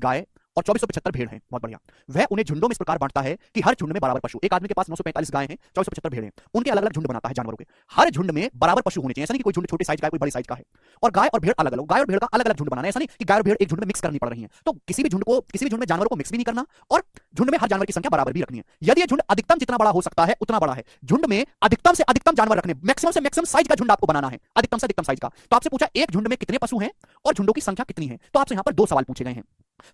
गाय और 2475 भेड़ हैं। बहुत बढ़िया। वह उन्हें झुंडों में इस प्रकार बांटता है कि हर झुंड में बराबर पशु। एक आदमी के पास 945 गाय हैं, 2475 भेड़ हैं, उनके अलग अलग झुंड बनाता है जानवरों के। हर झुंड में बराबर पशु होने चाहिए। ऐसा नहीं कि कोई झुंड छोटे साइज का है, कोई बड़ी साइज का है। और गाय और भेड़ अलग अलग, गाय और भेड़ का अलग अलग झुंड बनाना है। ऐसा नहीं कि गाय और भेड़ एक झुंड में मिक्स करनी पड़ रही है। तो किसी भी झुंड में जानवरों को मिक्स भी नहीं करना और झुंड में हर जानवर की संख्या बराबर भी रखनी है। यदि यह झुंड अधिकतम जितना बड़ा हो सकता है उतना बड़ा है, झुंड में अधिकतम से अधिकतम जानवर रखने, मैक्सिमम से मैक्सिमम साइज का झुंड आपको बनाना है, अधिकतम से अधिकतम साइज का। तो आपसे पूछा एक झुंड में कितने पशु हैं और झुंडों की संख्या कितनी है। तो आपसे यहां पर दो सवाल पूछे गए हैं।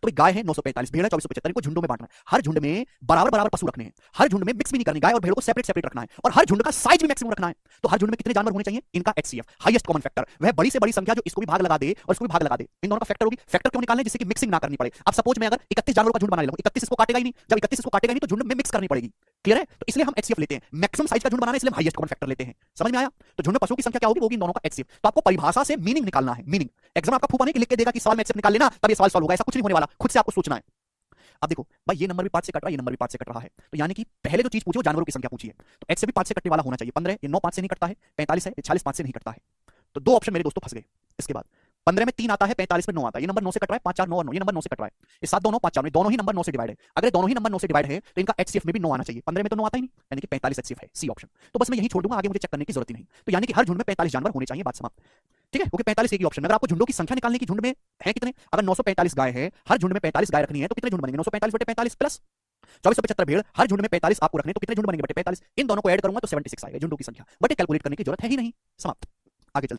तो गाय है 945, भेड़ है 2475, इनको झुंडों में बांटना है। हर झुंड में बराबर बराबर पशु रखने हैं, हर झुंड में मिक्स भी नहीं करनी, गाय और भेड़ को सेपरेट सेपरेट रखना है और हर झुंड का साइज भी मैक्सिमम रखना है। तो हर झुंड में कितने जानवर होने चाहिए, इनका एचसीएफ, हाईएस्ट कॉमन फैक्टर, वह बड़ी से बड़ी संख्या जो इसको भी भाग लगा दे और इसको भी भाग लगा दे, इन दोनों का फैक्टर होगी। फैक्टर क्यों निकालना है, जिससे कि मिक्सिंग ना करनी पड़े। अब सपोज मैं अगर 31 जानवरों का झुंड बना लूं, 31 इसको काटेगा ही नहीं, जब 31 इसको काटेगा नहीं तो झुंड में मिक्स करनी पड़ेगी। क्लियर है। तो इसलिए हम एचसीएफ लेते हैं, मैक्सिमम साइज का झुंड बनाना है, इसलिए हम हाईएस्ट कॉमन फैक्टर लेते हैं। समझ में आया। तो झुंड में पशुओं की संख्या क्या होगी, वो होगी इन दोनों का एचसीएफ। तो आपको परिभाषा से मीनिंग निकालना है। मीनिंग एग्जाम आपका फूफा नहीं कि लिख के देगा कि सवाल में एचसीएफ निकाल लेना तब ये सवाल सॉल्व होगा, ऐसा कुछ नहीं होने वाला, खुद से आपको सोचना है। अब देखो भाई, ये नंबर भी 5 से कट रहा है, ये नंबर भी 5 से कट रहा है। तो यानी कि पहले जो चीज पूछी वो जानवरों की संख्या पूछी है, तो x से भी 5 से कटने वाला होना चाहिए। 15, ये 9 5 से नहीं कटता है, 45 है, 46 5 से नहीं कटता है। तो दो ऑप्शन मेरे दोस्तों फंस गए। इसके बाद 15 में 3 आता है, 45 में 9 आता है। ये नंबर 9 से कट रहा है, 5 4 9 और 9, ये नंबर 9 से कट रहा है। ये 7 2 9 5 4 9, दोनों ही नंबर 9 से डिवाइड है। अगर दोनों ही नंबर 9 से डिवाइड है तो इनका एचसीएफ में भी 9 आना चाहिए। 15 में तो 9 आता ही नहीं, यानी कि 45 एचसीएफ है, सी ऑप्शन। तो बस मैं यही छोड़ दूंगा, आगे मुझे चेक करने की जरूरत ही नहीं। तो यानी कि हर झुंड में 45 जानवर होने चाहिए, बात समाप्त। ठीक है, क्योंकि 45 एक ही ऑप्शन। अगर आपको झुंडों की संख्या निकालने की, झुंड में है कितने, अगर 945 गाय है, हर झुंड में 45 गाय रखनी है तो कितने झुंड बनेंगे, 945 बटे 45 प्लस 2475 भेड़, हर झुंड में 45 आपको रखने तो कितने झुंड बनेंगे बटे 45। इन दोनों को ऐड करूंगा तो 76 आएगा झुंडों की संख्या। बटे कैलकुलेट करने की जरूरत है ही नहीं, समाप्त।